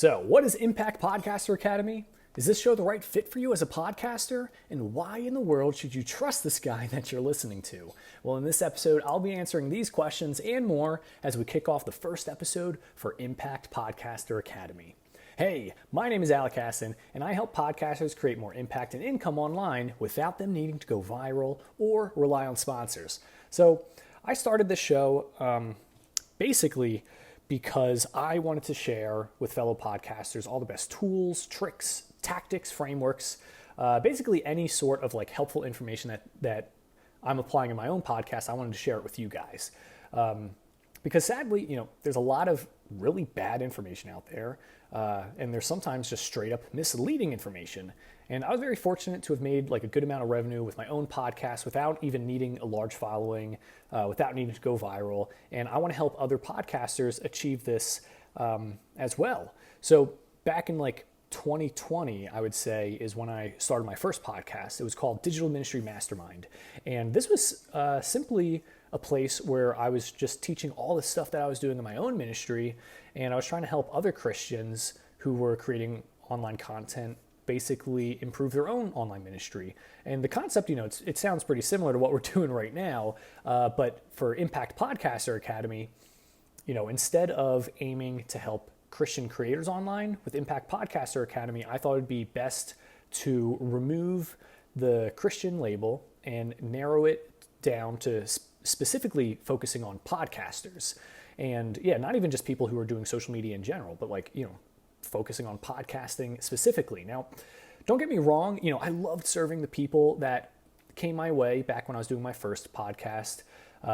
So, what is Impact Podcaster Academy? Is this show the right fit for you as a podcaster? And why in the world should you trust this guy that you're listening to? Well, in this episode, I'll be answering these questions and more as we kick off the first episode for Impact Podcaster Academy. Hey, my name is Alec Hassan, and I help podcasters create more impact and income online without them needing to go viral or rely on sponsors. So, I started this show basically because I wanted to share with fellow podcasters all the best tools, tricks, tactics, frameworks, basically any sort of like helpful information that I'm applying in my own podcast. I wanted to share it with you guys. Because sadly, there's a lot of really bad information out there, and there's sometimes just straight up misleading information. And I was very fortunate to have made like a good amount of revenue with my own podcast without even needing a large following, without needing to go viral. And I want to help other podcasters achieve this as well. So back in like 2020, I would say, is when I started my first podcast. It was called Digital Ministry Mastermind. And this was simply a place where I was just teaching all the stuff that I was doing in my own ministry. And I was trying to help other Christians who were creating online content basically improve their own online ministry. And the concept, it sounds pretty similar to what we're doing right now. But for Impact Podcaster Academy, instead of aiming to help Christian creators online with Impact Podcaster Academy, I thought it'd be best to remove the Christian label and narrow it down to specifically focusing on podcasters. And not even just people who are doing social media in general, but focusing on podcasting specifically. Now, don't get me wrong, I loved serving the people that came my way back when I was doing my first podcast.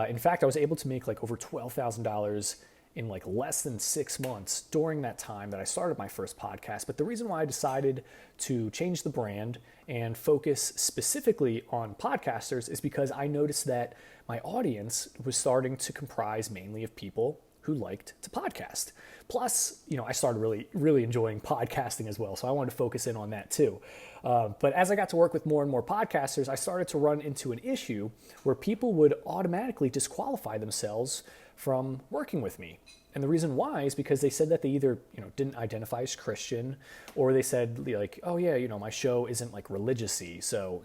In fact, I was able to make over $12,000 in less than 6 months during that time that I started my first podcast. But the reason why I decided to change the brand and focus specifically on podcasters is because I noticed that my audience was starting to comprise mainly of people who liked to podcast. Plus, I started really enjoying podcasting as well. So I wanted to focus in on that too. But as I got to work with more and more podcasters, I started to run into an issue where people would automatically disqualify themselves from working with me. And the reason why is because they said that they either, didn't identify as Christian, or they said my show isn't religious-y, so,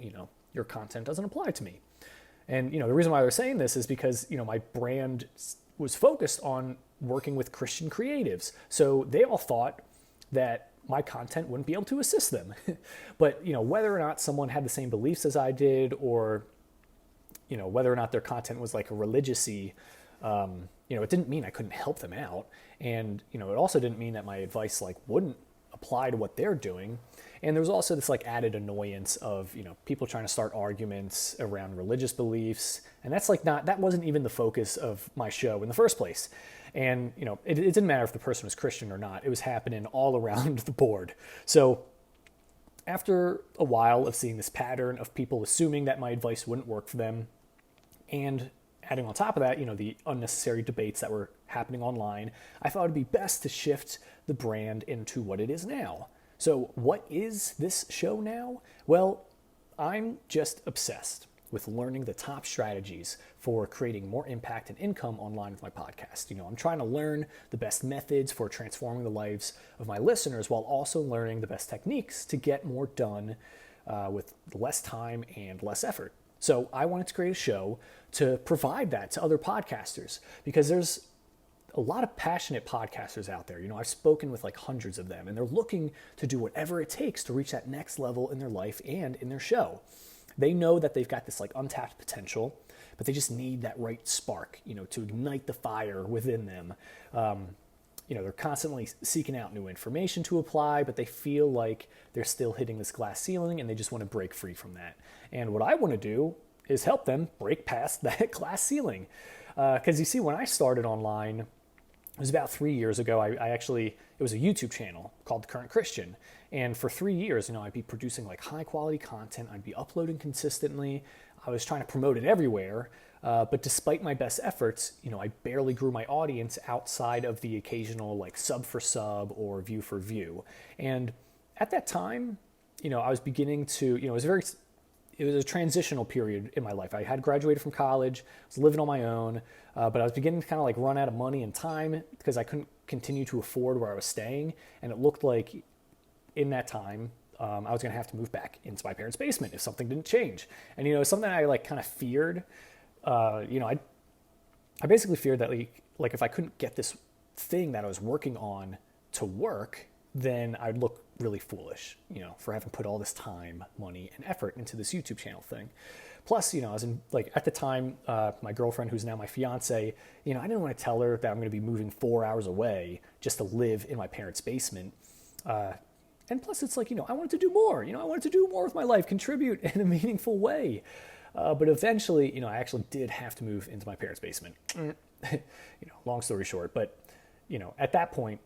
your content doesn't apply to me. And, the reason why they're saying this is because, my brand was focused on working with Christian creatives. So they all thought that my content wouldn't be able to assist them. But, whether or not someone had the same beliefs as I did, or, whether or not their content was a religious-y, it didn't mean I couldn't help them out. And, it also didn't mean that my advice wouldn't apply to what they're doing. And there was also this added annoyance of, people trying to start arguments around religious beliefs. And that's that wasn't even the focus of my show in the first place. And, it didn't matter if the person was Christian or not. It was happening all around the board. So after a while of seeing this pattern of people assuming that my advice wouldn't work for them, and adding on top of that, the unnecessary debates that were happening online, I thought it'd be best to shift the brand into what it is now. So what is this show now? Well, I'm just obsessed with learning the top strategies for creating more impact and income online with my podcast. I'm trying to learn the best methods for transforming the lives of my listeners while also learning the best techniques to get more done with less time and less effort. So I wanted to create a show to provide that to other podcasters, because there's a lot of passionate podcasters out there. I've spoken with hundreds of them, and they're looking to do whatever it takes to reach that next level in their life and in their show. They know that they've got this untapped potential, but they just need that right spark, to ignite the fire within them. They're constantly seeking out new information to apply, but they feel like they're still hitting this glass ceiling, and they just want to break free from that. And what I want to do is help them break past that glass ceiling. Because you see, when I started online, it was about 3 years ago. It was a YouTube channel called The Current Christian. And for 3 years, I'd be producing high quality content. I'd be uploading consistently. I was trying to promote it everywhere. But despite my best efforts, I barely grew my audience outside of the occasional sub for sub or view for view. And at that time, I was beginning to, it was a transitional period in my life. I had graduated from college, was living on my own, but I was beginning to kind of like run out of money and time because I couldn't continue to afford where I was staying. And it looked like in that time, I was going to have to move back into my parents' basement if something didn't change. And, something I like kind of feared, I basically feared that like if I couldn't get this thing that I was working on to work, then I'd look really foolish, for having put all this time, money, and effort into this YouTube channel thing. Plus, I was at the time, my girlfriend, who's now my fiance, I didn't want to tell her that I'm going to be moving 4 hours away just to live in my parents' basement. And plus, it's like, I wanted to do more. I wanted to do more with my life, contribute in a meaningful way. But eventually, I actually did have to move into my parents' basement. Long story short. But, at that point,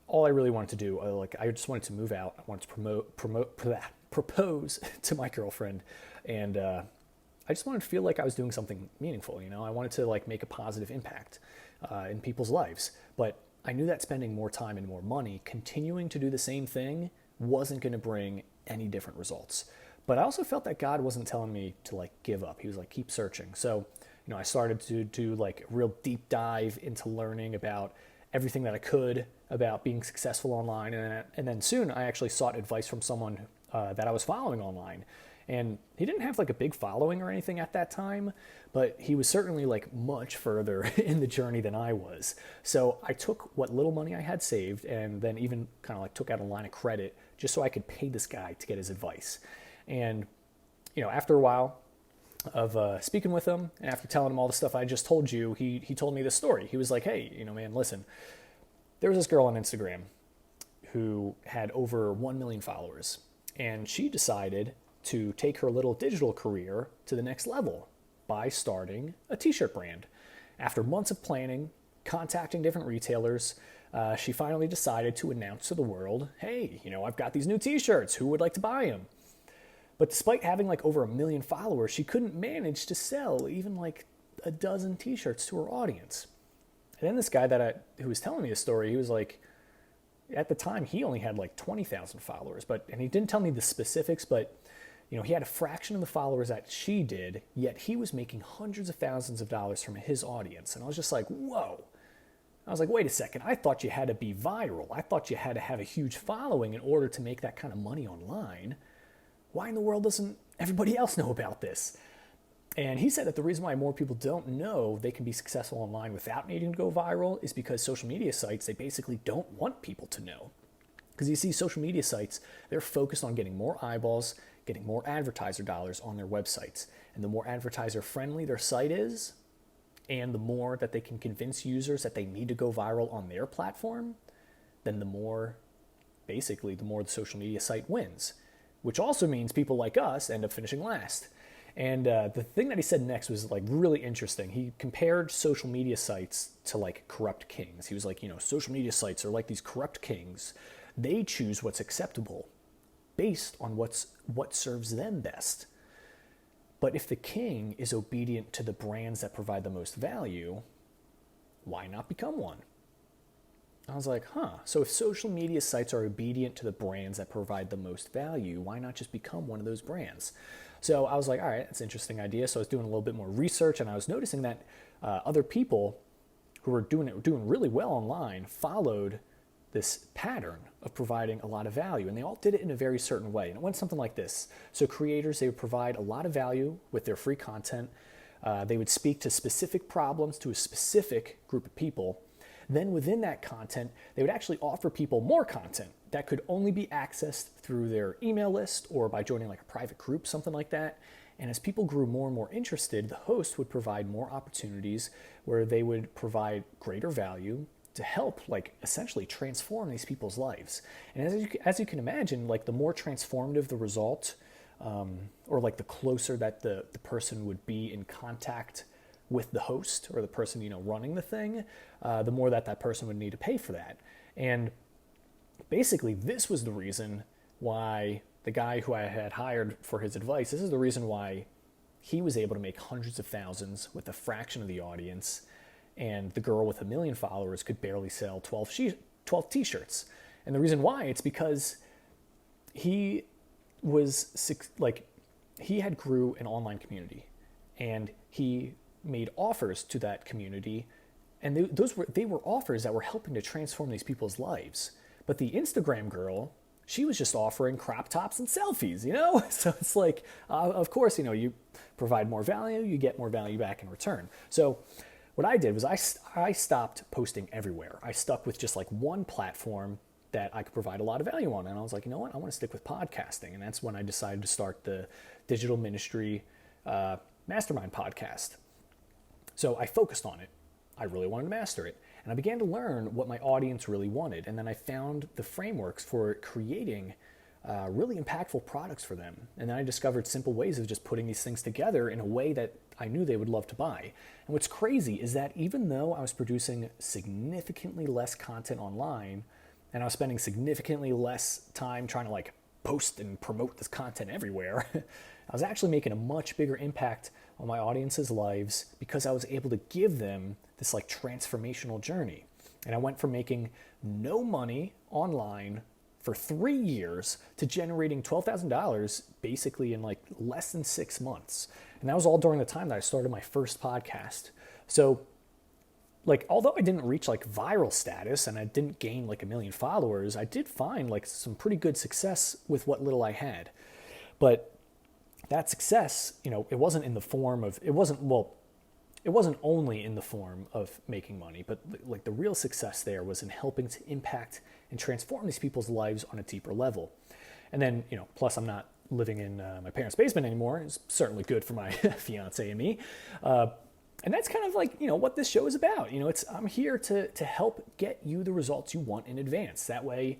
all I really wanted to do, I just wanted to move out. I wanted to propose to my girlfriend. And I just wanted to feel like I was doing something meaningful. I wanted to like make a positive impact in people's lives. But I knew that spending more time and more money, continuing to do the same thing, wasn't going to bring any different results. But I also felt that God wasn't telling me to like give up. He was like, keep searching. So, I started to do like a real deep dive into learning about everything that I could about being successful online. And then soon I actually sought advice from someone that I was following online. And he didn't have like a big following or anything at that time, but he was certainly like much further in the journey than I was. So I took what little money I had saved and then even kind of like took out a line of credit just so I could pay this guy to get his advice. And, after a while of speaking with him and after telling him all the stuff I just told you, he told me this story. He was like, hey, man, listen, there was this girl on Instagram who had over 1 million followers, and she decided to take her little digital career to the next level by starting a t-shirt brand. After months of planning, contacting different retailers, she finally decided to announce to the world, hey, I've got these new t-shirts. Who would like to buy them? But despite having like over 1 million followers, she couldn't manage to sell even like a dozen t-shirts to her audience. And then this guy who was telling me this story, he was like, at the time, he only had like 20,000 followers, and he didn't tell me the specifics, but he had a fraction of the followers that she did, yet he was making hundreds of thousands of dollars from his audience. And I was just like, whoa. I was like, wait a second. I thought you had to be viral. I thought you had to have a huge following in order to make that kind of money online. Why in the world doesn't everybody else know about this? And he said that the reason why more people don't know they can be successful online without needing to go viral is because social media sites, they basically don't want people to know. Because you see, social media sites, they're focused on getting more eyeballs, getting more advertiser dollars on their websites. And the more advertiser friendly their site is, and the more that they can convince users that they need to go viral on their platform, then the more the social media site wins. Which also means people like us end up finishing last. And the thing that he said next was like really interesting. He compared social media sites to like corrupt kings. He was like, social media sites are like these corrupt kings. They choose what's acceptable based on what serves them best. But if the king is obedient to the brands that provide the most value, why not become one? I was like, so if social media sites are obedient to the brands that provide the most value, why not just become one of those brands? So I was like, all right, that's an interesting idea. So I was doing a little bit more research, and I was noticing that other people who were doing really well online followed this pattern of providing a lot of value, and they all did it in a very certain way. And it went something like this. So creators, they would provide a lot of value with their free content. They would speak to specific problems to a specific group of people. Then within that content, they would actually offer people more content that could only be accessed through their email list or by joining like a private group, something like that. And as people grew more and more interested, the host would provide more opportunities where they would provide greater value to help like essentially transform these people's lives. And as you can imagine, like the more transformative the result, or like the closer that the person would be in contact with the host or the person, running the thing, the more that person would need to pay for that. And basically this was the reason why the guy who I had hired for his advice, this is the reason why he was able to make hundreds of thousands with a fraction of the audience, and the girl with 1 million followers could barely sell 12 t-shirts. And the reason why, it's because he was like, he had grew an online community, and he made offers to that community, and they were offers that were helping to transform these people's lives. But the Instagram girl, she was just offering crop tops and selfies, you know? So it's like, of course, you know, you provide more value, you get more value back in return. So what I did was I stopped posting everywhere. I stuck with just like one platform that I could provide a lot of value on. And I was like, you know what? I want to stick with podcasting. And that's when I decided to start the Digital Ministry Mastermind podcast. So I focused on it. I really wanted to master it. And I began to learn what my audience really wanted. And then I found the frameworks for creating really impactful products for them. And then I discovered simple ways of just putting these things together in a way that I knew they would love to buy. And what's crazy is that even though I was producing significantly less content online, and I was spending significantly less time trying to like post and promote this content everywhere, I was actually making a much bigger impact on my audience's lives because I was able to give them this like transformational journey. And I went from making no money online for 3 years to generating $12,000 basically in like less than 6 months. And that was all during the time that I started my first podcast. So like, although I didn't reach like viral status and I didn't gain like 1 million followers, I did find like some pretty good success with what little I had. But that success, you know, it wasn't only in the form of making money, but like the real success there was in helping to impact and transform these people's lives on a deeper level. And then, you know, plus I'm not living in my parents' basement anymore. It's certainly good for my fiance and me. And that's kind of like, you know, what this show is about. You know, I'm here to help get you the results you want in advance. That way,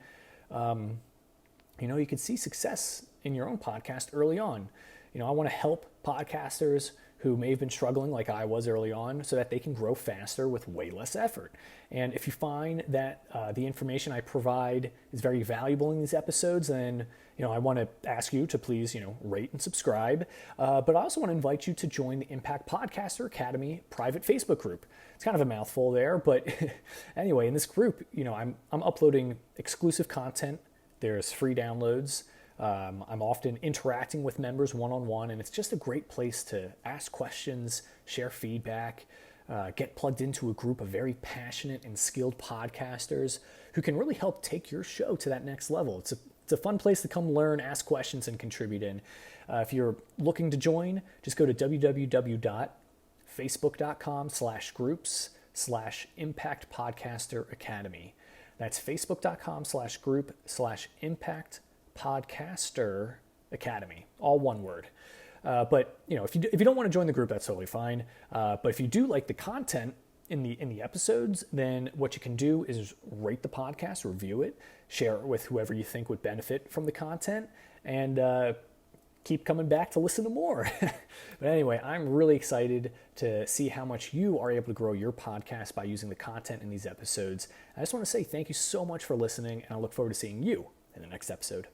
you know, you can see success in your own podcast early on. You know, I want to help podcasters who may have been struggling like I was early on so that they can grow faster with way less effort. And if you find that the information I provide is very valuable in these episodes, then, you know, I want to ask you to please, you know, rate and subscribe. But I also want to invite you to join the Impact Podcaster Academy private Facebook group. It's kind of a mouthful there, but anyway, in this group, you know, I'm uploading exclusive content. There's free downloads. I'm often interacting with members one-on-one, and it's just a great place to ask questions, share feedback, get plugged into a group of very passionate and skilled podcasters who can really help take your show to that next level. It's a fun place to come learn, ask questions, and contribute in. If you're looking to join, just go to www.facebook.com/groups/Impact Podcaster Academy. That's facebook.com/group/Impact Podcaster Academy, all one word. But you know, if you don't want to join the group, that's totally fine. But if you do like the content in the episodes, then what you can do is rate the podcast, review it, share it with whoever you think would benefit from the content, and keep coming back to listen to more. But anyway, I'm really excited to see how much you are able to grow your podcast by using the content in these episodes. I just want to say thank you so much for listening, and I look forward to seeing you in the next episode.